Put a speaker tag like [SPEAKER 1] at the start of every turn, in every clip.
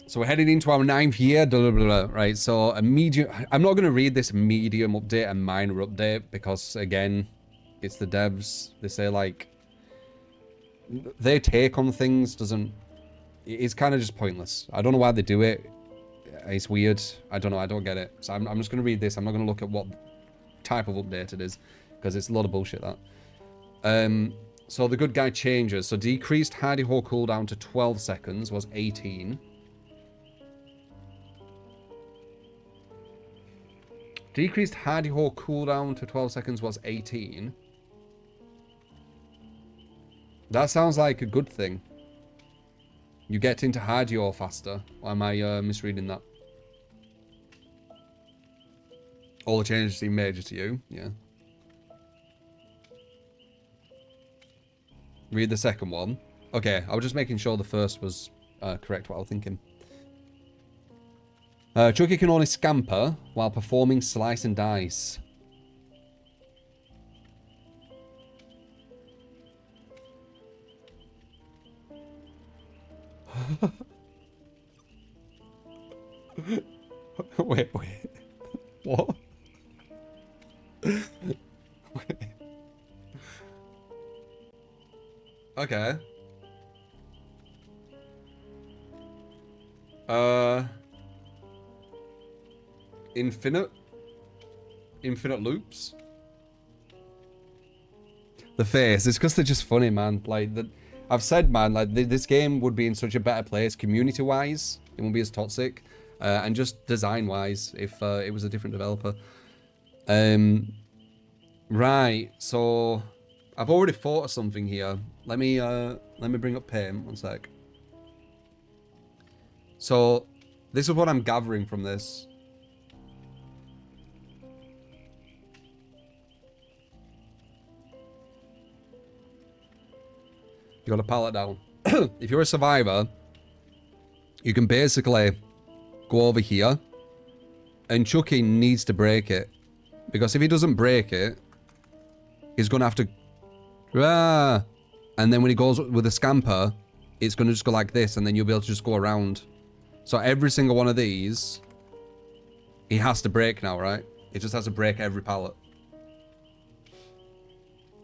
[SPEAKER 1] So we're heading into our 9th year, blah, blah, blah, right? So a medium, I'm not going to read this medium update and minor update because again, it's the devs. They say like, their take on things doesn't, it's kind of just pointless. I don't know why they do it. It's weird. I don't know. I don't get it. So I'm just going to read this. I'm not going to look at what type of update it is because it's a lot of bullshit that. So the good guy changes. So decreased hardy ho cooldown to 12 seconds was 18. Decreased hardy ho cooldown to 12 seconds was 18. That sounds like a good thing. You get into hardy ho faster. Or am I misreading that? All the changes seem major to you. Yeah. Read the second one. Okay, I was just making sure the first was correct what I was thinking. Chucky can only scamper while performing slice and dice. Wait. What? Wait. Okay. Infinite loops? The face. It's because they're just funny, man. Like, I've said, man, like, this game would be in such a better place community-wise. It won't be as toxic. And just design-wise if it was a different developer. Right, so I've already thought of something here. Let me bring up Payne, one sec. So, this is what I'm gathering from this. You got a pallet down. If you're a survivor, you can basically go over here, and Chucky needs to break it. Because if he doesn't break it, he's going to have to... And then when he goes with a scamper, it's going to just go like this, and then you'll be able to just go around. So every single one of these, he has to break now, right? He just has to break every pallet.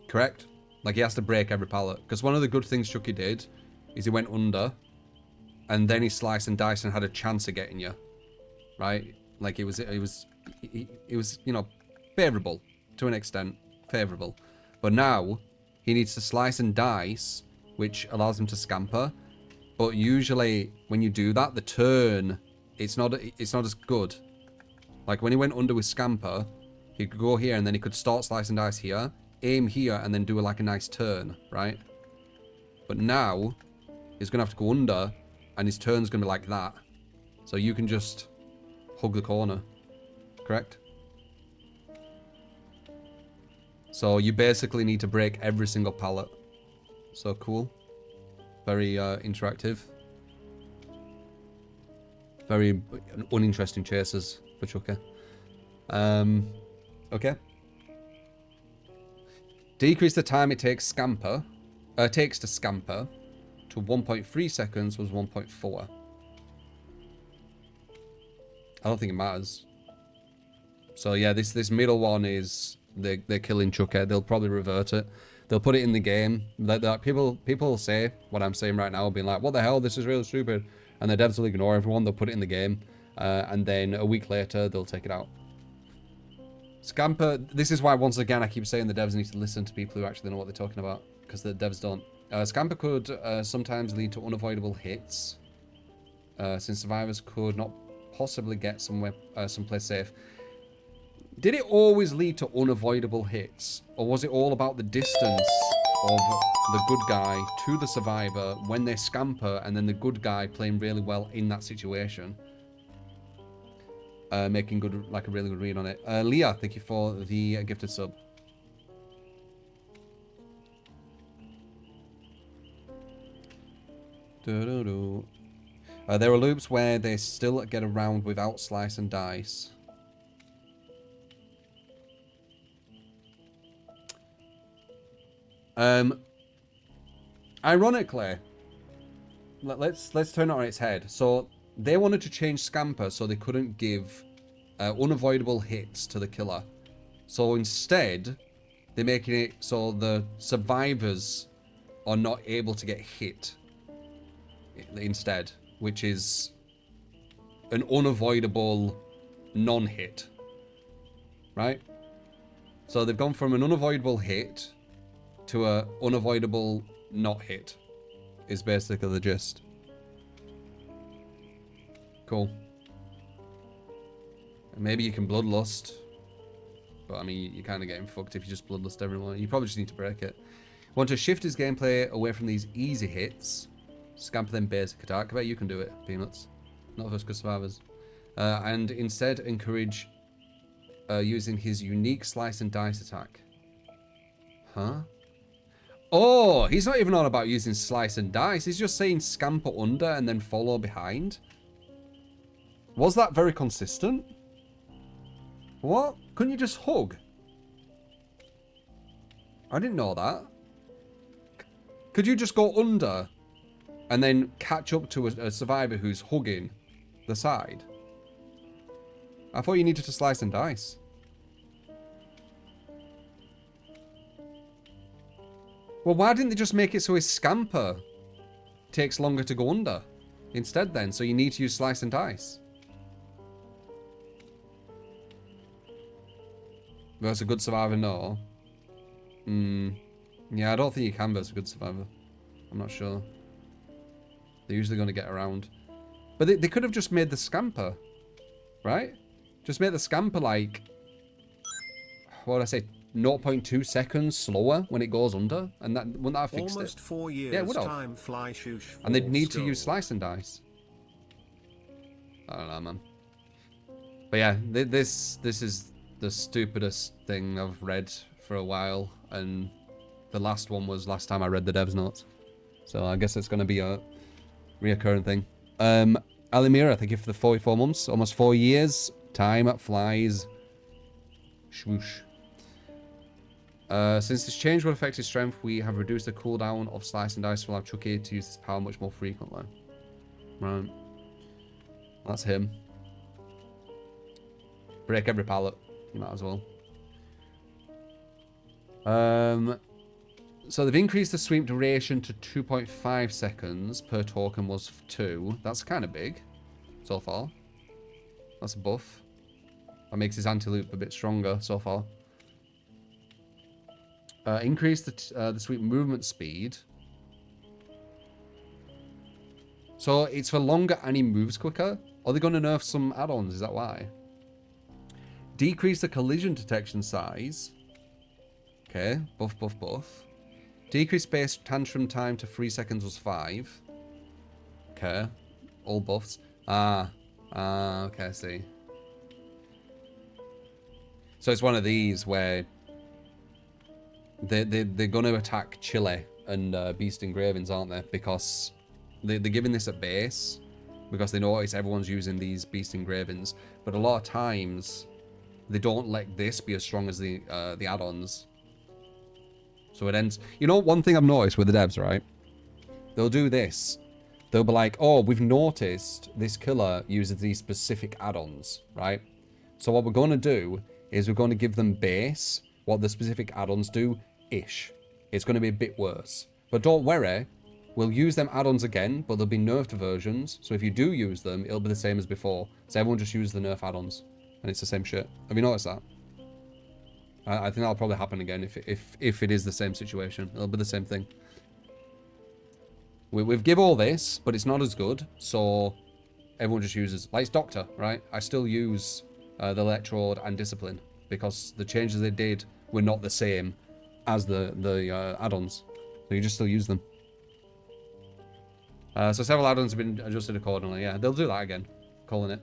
[SPEAKER 1] Correct? Like, he has to break every pallet. Because one of the good things Chucky did is he went under, and then he sliced and diced and had a chance of getting you. Right? Like, it was, you know, favourable to an extent. Favourable. But now, he needs to slice and dice, which allows him to scamper. But usually, when you do that, the turn, it's not as good. Like, when he went under with scamper, he could go here, and then he could start slice and dice here, aim here, and then do like a nice turn, right? But now, he's going to have to go under, and his turn's going to be like that. So you can just hug the corner. Correct? So you basically need to break every single pallet. So cool. Very interactive. Very uninteresting chasers for Chucky. Okay. Decrease the time it takes to scamper to 1.3 seconds was 1.4. I don't think it matters. So yeah, this middle one is they're killing Chucky. They'll probably revert it. They'll put it in the game. People say what I'm saying right now, being like, "What the hell? This is really stupid," and the devs will ignore everyone. They'll put it in the game, and then a week later they'll take it out. Scamper. This is why once again I keep saying the devs need to listen to people who actually know what they're talking about, because the devs don't. Scamper could sometimes lead to unavoidable hits, since survivors could not possibly get someplace safe. Did it always lead to unavoidable hits? Or was it all about the distance of the good guy to the survivor when they scamper and then the good guy playing really well in that situation? Making good, like a really good read on it. Leah, thank you for the gifted sub. There are loops where they still get around without slice and dice. Ironically, let's turn it on its head. So they wanted to change Scamper so they couldn't give unavoidable hits to the killer. So instead, they're making it so the survivors are not able to get hit instead, which is an unavoidable non-hit, right? So they've gone from an unavoidable hit to a unavoidable not hit, is basically the gist. Cool. Maybe you can bloodlust, but I mean, you're kind of getting fucked if you just bloodlust everyone. You probably just need to break it. Want to shift his gameplay away from these easy hits, Scamper then basic attack. I bet you can do it, Peanuts. Not for good survivors. And instead encourage using his unique slice and dice attack. Huh? Oh, he's not even on about using slice and dice. He's just saying scamper under and then follow behind. Was that very consistent? What? Couldn't you just hug? I didn't know that. Could you just go under and then catch up to a survivor who's hugging the side? I thought you needed to slice and dice. Well, why didn't they just make it so his scamper takes longer to go under instead then? So you need to use slice and dice. Versus a good survivor, no. Yeah, I don't think you can versus a good survivor. I'm not sure. They're usually going to get around. But they could have just made the scamper, right? Just make the scamper like, what would I say, 0.2 seconds slower when it goes under, and that wouldn't that have fixed
[SPEAKER 2] Almost
[SPEAKER 1] it?
[SPEAKER 2] 4 years
[SPEAKER 1] Yeah, it would have.
[SPEAKER 2] time fly shoosh.
[SPEAKER 1] And they'd need to use slice and dice. I don't know, man. But yeah, this is the stupidest thing I've read for a while, and the last one was last time I read the devs notes. So I guess it's going to be a reoccurring thing. Alimira, thank you for the 44 months, almost 4 years. Time flies. Swoosh. Since this change will affect his strength, we have reduced the cooldown of slice and dice to allow Chucky to use this power much more frequently. Right. That's him. Break every pallet. You might as well. So they've increased the sweep duration to 2.5 seconds per token was 2. That's kind of big so far. That's a buff. That makes his anti-loop a bit stronger so far. Increase the sweep movement speed. So it's for longer and he moves quicker. Are they going to nerf some add-ons? Is that why? Decrease the collision detection size. Okay, buff, buff, buff. Decrease space tantrum time to 3 seconds was 5. Okay, all buffs. Okay, I see. So it's one of these where they're going to attack Chile and Beast Engravings, aren't they? Because they're giving this a base because they notice everyone's using these Beast Engravings, but a lot of times they don't let this be as strong as the add-ons. So it ends... You know, one thing I've noticed with the devs, right? They'll do this. They'll be like, oh, we've noticed this killer uses these specific add-ons, right? So what we're going to do is we're going to give them base, what the specific add-ons do-ish. It's going to be a bit worse. But don't worry, we'll use them add-ons again, but there'll be nerfed versions. So if you do use them, it'll be the same as before. So everyone just uses the nerf add-ons. And it's the same shit. Have you noticed that? I think that'll probably happen again if it is the same situation. It'll be the same thing. We've give all this, but it's not as good, so everyone just uses... Like, it's Doctor, right? I still use the Electrode and Discipline, because the changes they did were not the same as the add-ons. So you just still use them. So several add-ons have been adjusted accordingly. Yeah, they'll do that again. Calling it.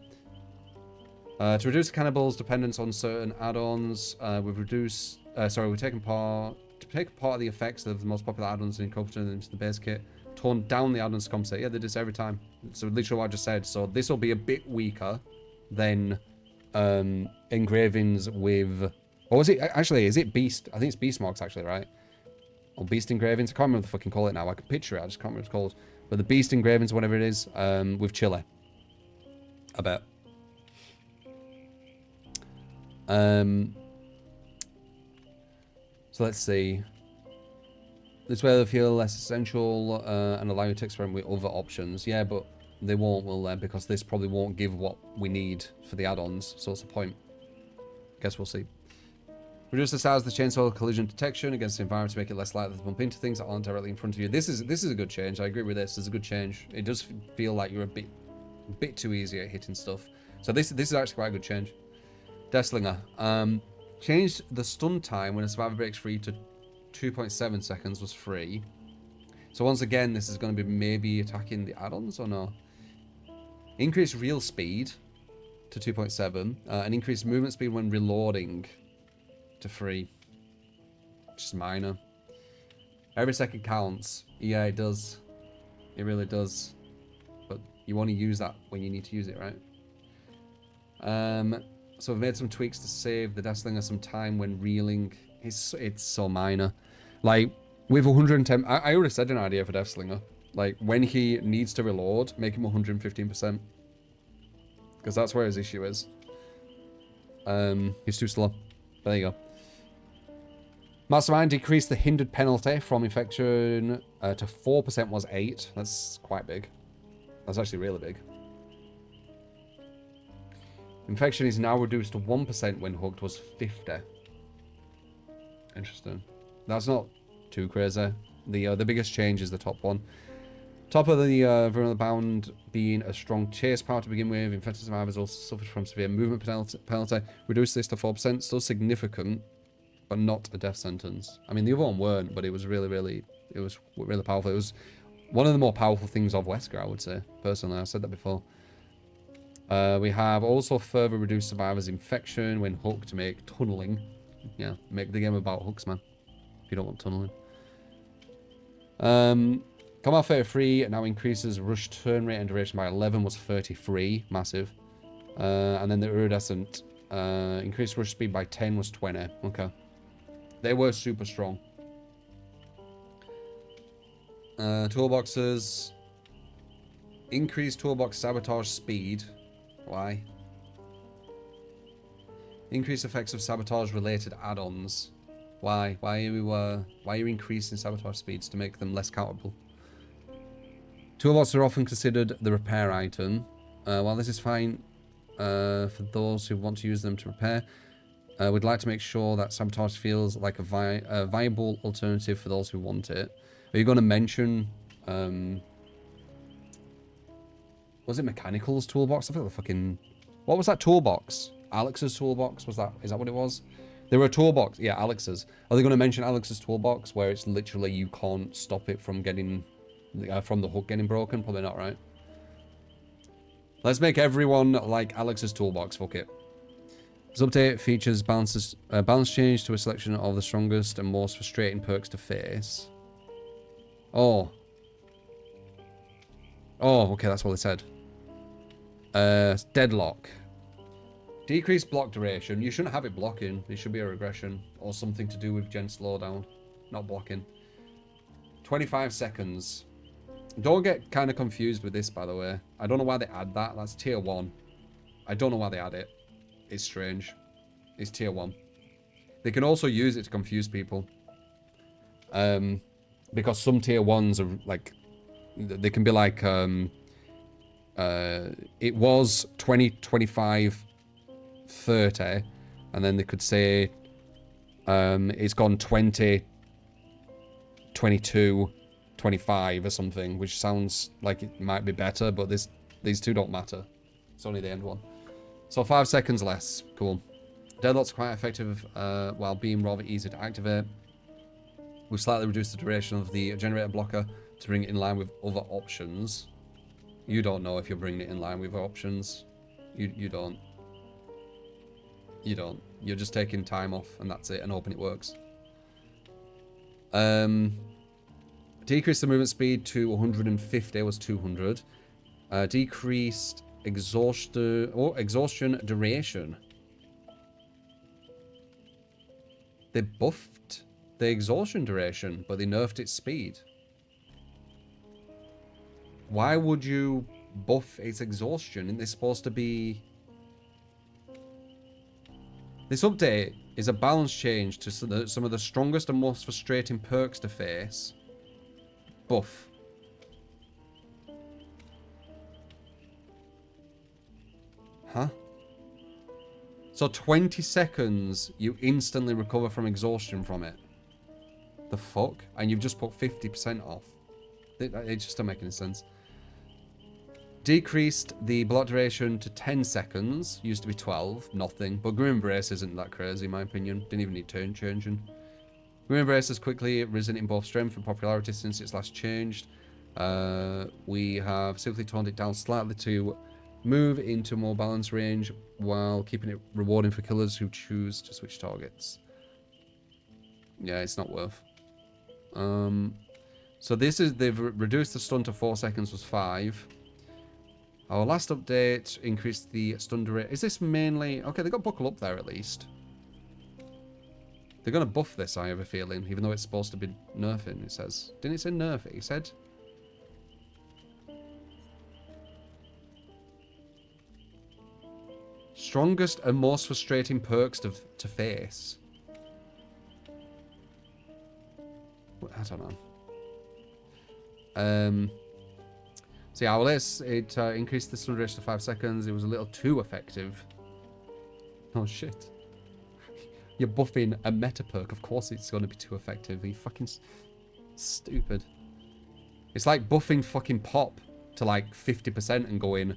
[SPEAKER 1] To reduce cannibal's dependence on certain add-ons, we've reduced... we've taken part... To take part of the effects of the most popular add-ons and incorporated them into the base kit. Torn down the add-ons to compensate. Yeah, they do this every time. So literally what I just said. So this will be a bit weaker than engravings with... What was it? Actually, is it Beast? I think it's Beast Marks, actually, right? Or Beast engravings. I can't remember what the fucking call it now. I can picture it. I just can't remember what it's called. But the Beast engravings, whatever it is, with Chile. I bet. So let's see. This way they'll feel less essential and allow you to experiment with other options. Yeah, but they won't, will they? Because this probably won't give what we need for the add-ons. So what's the point? Guess we'll see. Reduce the size of the chainsaw collision detection against the environment to make it less likely to bump into things that aren't directly in front of you. This is a good change. I agree with this. It's a good change. It does feel like you're a bit too easy at hitting stuff. So this is actually quite a good change. Deathslinger. Changed the stun time when a survivor breaks free to 2.7 seconds was free. So once again, this is going to be maybe attacking the add-ons or no? Increase real speed to 2.7 and increase movement speed when reloading to 3. Just minor. Every second counts. Yeah, it does. It really does. But you want to use that when you need to use it, right? So I've made some tweaks to save the Deathslinger some time when reeling. It's so minor. Like, with 110... I already said an idea for Deathslinger. Like, when he needs to reload, make him 115%. Because that's where his issue is. He's too slow. There you go. Mastermind decreased the hindered penalty from infection to 4% was 8. That's quite big. That's actually really big. Infection is now reduced to 1% when hugged was 50. Interesting. That's not too crazy. The biggest change is the top one. Top of the vulnerable bound being a strong chase power to begin with. Infected survivors also suffered from severe movement penalty. Reduced this to 4%. Still significant, but not a death sentence. I mean, the other one weren't, but it was really powerful. It was one of the more powerful things of Wesker, I would say. Personally, I said that before. We have also further reduced survivors' infection when hooked to make tunneling. Yeah, make the game about hooks, man. If you don't want tunneling. Combat 33 now increases rush turn rate and duration by 11 was 33. Massive. And then the iridescent increased rush speed by 10 was 20. Okay. They were super strong. Toolboxes. Increased toolbox sabotage speed. Why? Increased effects of sabotage related add-ons. Why? Why are you increasing sabotage speeds to make them less countable? Toolboxes are often considered the repair item. While this is fine for those who want to use them to repair, we'd like to make sure that sabotage feels like a viable alternative for those who want it. Are you going to mention... was it Mechanical's toolbox? I feel like fucking... What was that toolbox? Alex's toolbox? Is that what it was? There were a toolbox. Yeah, Alex's. Are they going to mention Alex's toolbox where it's literally you can't stop it from getting... from the hook getting broken? Probably not, right? Let's make everyone like Alex's toolbox. Fuck it. This update features balance change to a selection of the strongest and most frustrating perks to face. Oh. Oh, okay, that's what they said. Deadlock. Decreased block duration. You shouldn't have it blocking. It should be a regression or something to do with gen slowdown, not blocking. 25 seconds. Don't get kind of confused with this, by the way. I don't know why they add that. That's tier 1. I don't know why they add it. It's strange. It's tier 1. They can also use it to confuse people. Because some tier 1s are like... They can be like... it was 20, 25, 30. And then they could say... it's gone 20, 22, 25 or something. Which sounds like it might be better. But these two don't matter. It's only the end one. So 5 seconds less. Cool. Deadlock's quite effective while being rather easy to activate. We've slightly reduced the duration of the generator blocker to bring it in line with other options. You don't know if you're bringing it in line with options. You don't. You don't. You're just taking time off and that's it and hoping it works. Decreased the movement speed to 150 was 200. Decreased exhaustion duration. They buffed the exhaustion duration, but they nerfed its speed. Why would you buff its exhaustion. Isn't this supposed to be... This update is a balance change to some of the strongest and most frustrating perks to face. Buff. Huh? So 20 seconds, you instantly recover from exhaustion from it. The fuck? And you've just put 50% off. It just doesn't make any sense. Decreased the block duration to 10 seconds. Used to be 12. Nothing. But Grim Embrace isn't that crazy, in my opinion. Didn't even need turn changing. Grim Embrace has quickly risen in both strength and popularity since it's last changed. We have simply toned it down slightly to move into more balanced range while keeping it rewarding for killers who choose to switch targets. Yeah, it's not worth. So this is, they've reduced the stun to 4 seconds was 5. Our last update increased the stun duration. Is this mainly... Okay, they got buckle up there at least. They're going to buff this, I have a feeling, even though it's supposed to be nerfing, it says. Didn't it say nerf it? It said... Strongest and most frustrating perks to face. I don't know. So yeah, well, it increased the stun duration to 5 seconds. It was a little too effective. Oh shit. You're buffing a meta perk. Of course it's going to be too effective. Are you fucking stupid? It's like buffing fucking pop to like 50% and going.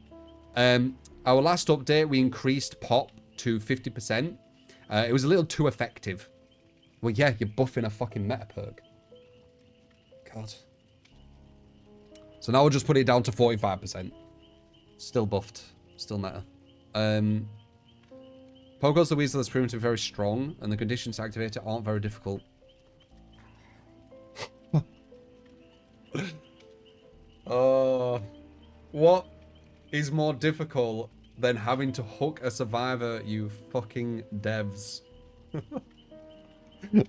[SPEAKER 1] Our last update, we increased pop to 50%. It was a little too effective. Well, yeah, you're buffing a fucking meta perk. God. So now we'll just put it down to 45%. Still buffed. Still meta. Pogo's the Weasel has proven to be very strong, and the conditions to activate it aren't very difficult. Oh. What is more difficult than having to hook a survivor, you fucking devs?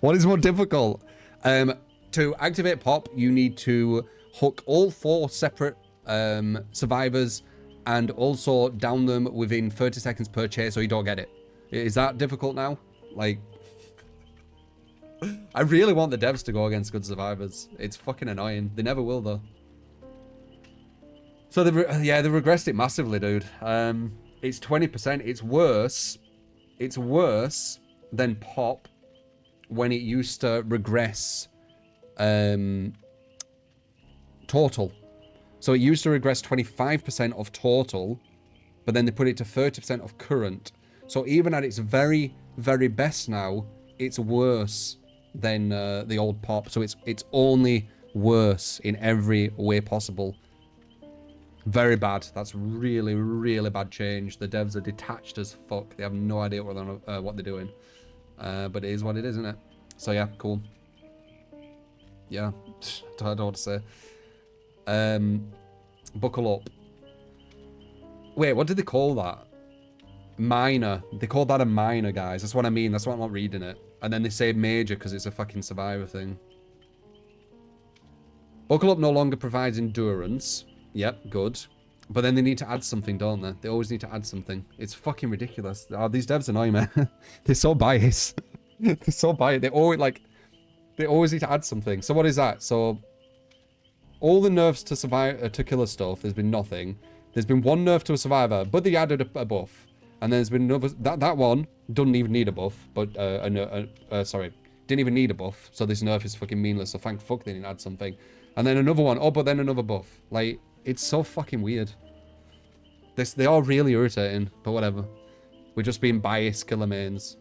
[SPEAKER 1] What is more difficult? To activate pop, you need to hook all 4 separate survivors and also down them within 30 seconds per chase, or you don't get it. Is that difficult now? Like, I really want the devs to go against good survivors. It's fucking annoying. They never will, though. So, they've regressed it massively, dude. It's 20%. It's worse. It's worse than pop when it used to regress total. So it used to regress 25% of total, but then they put it to 30% of current. So even at its very, very best now, it's worse than the old pop. So it's only worse in every way possible. Very bad. That's really, really bad change. The devs are detached as fuck. They have no idea what they're doing. But it is what it is, isn't it? So yeah, cool. Yeah, I don't know what to say. Buckle up. Wait, what did they call that? Minor. They called that a minor, guys. That's what I mean. That's why I'm not reading it. And then they say major because it's a fucking survivor thing. Buckle up no longer provides endurance. Yep, good. But then they need to add something, don't they? They always need to add something. It's fucking ridiculous. Oh, these devs annoy me. They're so biased. They're so biased. They always need to add something. So what is that? So all the nerfs to survive to killer stuff, there's been nothing. There's been one nerf to a survivor, but they added a buff. And then there's been another. That one doesn't even need a buff, but sorry, didn't even need a buff. So this nerf is fucking meaningless. So thank fuck they didn't add something. And then another one. Oh, but then another buff. Like, it's so fucking weird. They are really irritating, but whatever. We're just being biased killer mains.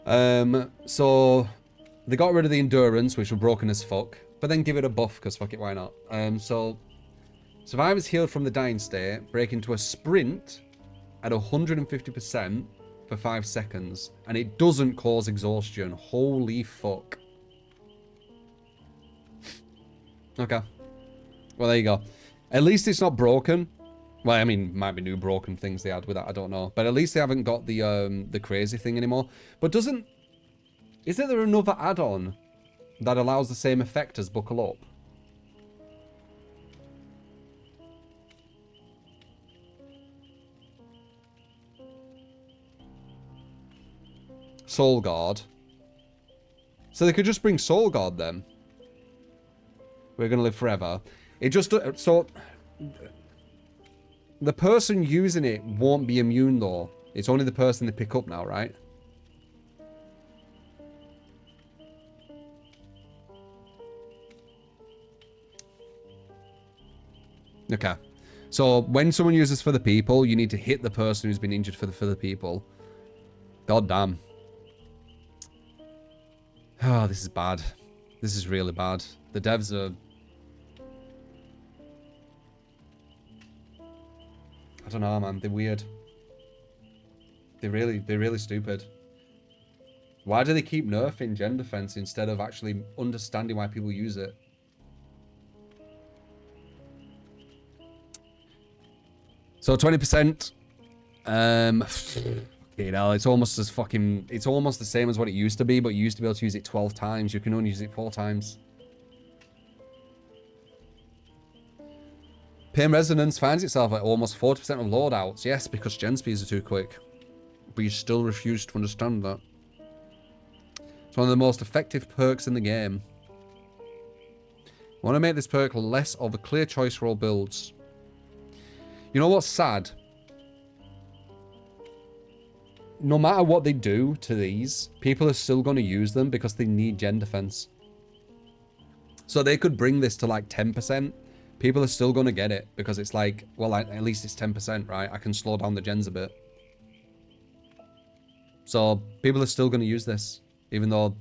[SPEAKER 1] So they got rid of the endurance, which were broken as fuck, but then give it a buff because fuck it, why not? So survivors healed from the dying state break into a sprint at 150% for 5 seconds, and it doesn't cause exhaustion. Holy fuck. Okay. Well, there you go. At least it's not broken. Well, I mean, might be new broken things they had with that. I don't know. But at least they haven't got the crazy thing anymore. But isn't there another add-on that allows the same effect as Buckle Up? Soul Guard. So they could just bring Soul Guard then. We're going to live forever. It just... So... The person using it won't be immune though. It's only the person they pick up now, right? Okay. So when someone uses for the people, you need to hit the person who's been injured for the people. God damn. Oh, this is bad. This is really bad. The devs are... I don't know, man. They're weird. They're really stupid. Why do they keep nerfing gen defense instead of actually understanding why people use it? So 20%. You know, it's almost as fucking... It's almost the same as what it used to be, but you used to be able to use it 12 times. You can only use it 4 times. Pain Resonance finds itself at almost 40% of loadouts. Yes, because gen speeds are too quick. But you still refuse to understand that. It's one of the most effective perks in the game. I want to make this perk less of a clear choice for all builds. You know what's sad? No matter what they do to these, people are still going to use them because they need gen defense. So they could bring this to like 10%. People are still going to get it because it's like, well, at least it's 10%, right? I can slow down the gens a bit. So people are still going to use this, even though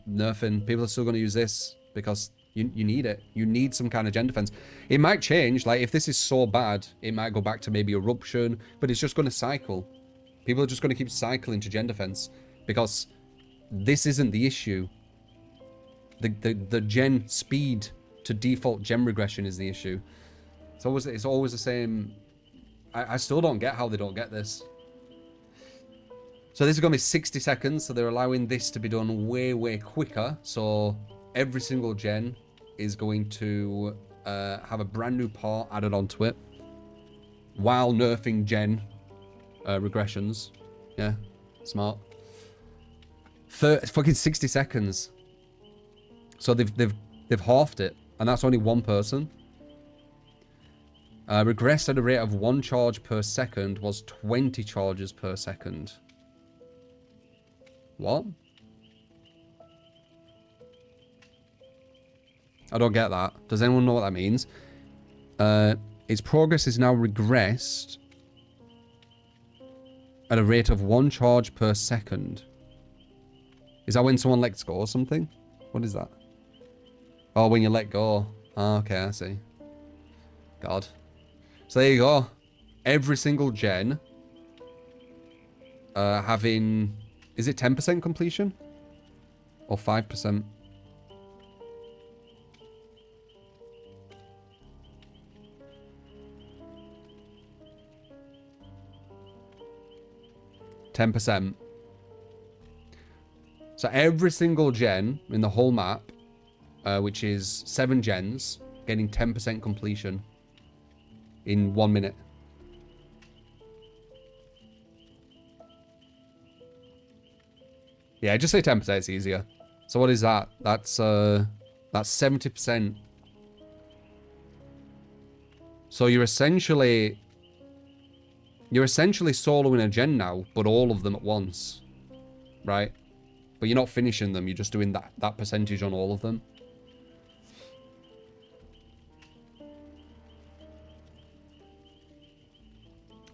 [SPEAKER 1] nerfing, people are still going to use this because you need it. You need some kind of gen defense. It might change. Like if this is so bad, it might go back to maybe eruption, but it's just going to cycle. People are just going to keep cycling to gen defense because this isn't the issue. The gen speed to default gem regression is the issue. It's always the same. I still don't get how they don't get this. So this is going to be 60 seconds, so they're allowing this to be done way quicker. So every single gen is going to have a brand new part added onto it while nerfing gen regressions. Yeah, smart. Fucking 60 seconds. So they've halved it. And that's only one person. Regressed at a rate of 1 charge per second was 20 charges per second. What? I don't get that. Does anyone know what that means? Its progress is now regressed at a rate of 1 charge per second. Is that when someone lets go or something? What is that? Oh, when you let go. Oh, okay, I see. God. So there you go. Every single gen having... Is it 10% completion? Or 5%? %. So every single gen in the whole map, which is 7 gens, getting 10% completion in 1 minute. Yeah, just say 10%, it's easier. So what is that? That's 70%. So you're essentially soloing a gen now, but all of them at once. Right? But you're not finishing them, you're just doing that percentage on all of them.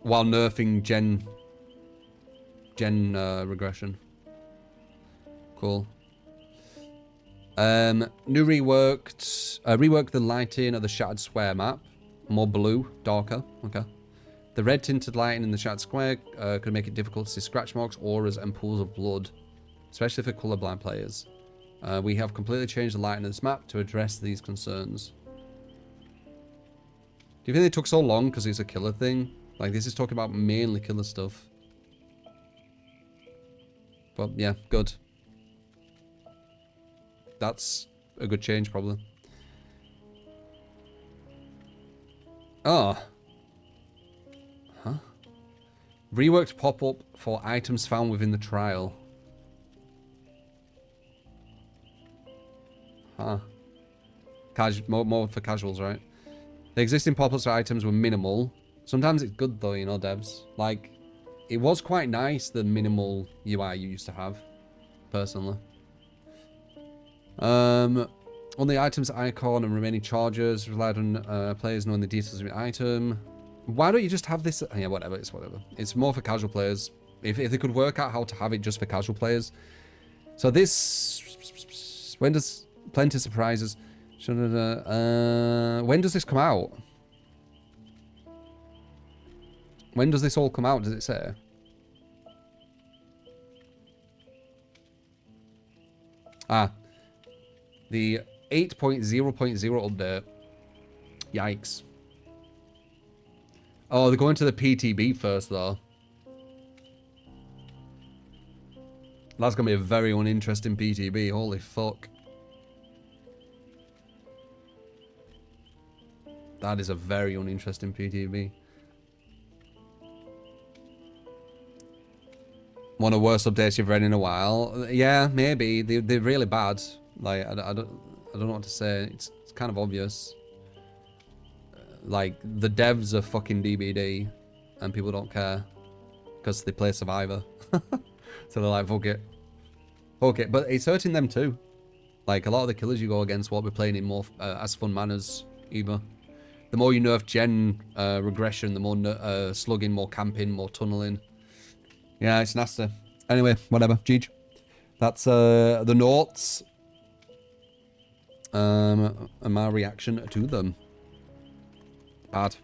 [SPEAKER 1] While nerfing gen regression. Cool. New reworked the lighting of the Shattered Square map. More blue, darker. Okay. The red tinted lighting in the Shattered Square could make it difficult to see scratch marks, auras, and pools of blood, especially for colorblind players. We have completely changed the lighting of this map to address these concerns. Do you think they took so long because it's a killer thing? Like, this is talking about mainly killer stuff. But, yeah, good. That's a good change, probably. Oh. Huh? Reworked pop-up for items found within the trial. Huh. More for casuals, right? The existing pop-ups for items were minimal. Sometimes it's good though, you know, devs. Like, it was quite nice, the minimal UI you used to have, personally. On the items icon and remaining charges relied on players knowing the details of the item. Why don't you just have this? Yeah, whatever. It's whatever. It's more for casual players. If they could work out how to have it just for casual players. So this, when does plenty of surprises? When does this come out? When does this all come out? Does it say? Ah, the 8.0.0 update. Yikes. Oh, they're going to the PTB first, though. That's going to be a very uninteresting PTB. Holy fuck. That is a very uninteresting PTB. One of the worst updates you've read in a while. Yeah, maybe. They're really bad. Like, I don't know what to say. It's kind of obvious. Like, the devs are fucking DBD, and people don't care because they play Survivor. So they're like, fuck it. Fuck it. But it's hurting them too. Like, a lot of the killers you go against won't be playing in more as fun manners either. The more you nerf gen regression, the more slugging, more camping, more tunneling. Yeah, it's nasty. Anyway, whatever. Jeej. That's the notes. And my reaction to them. Bad.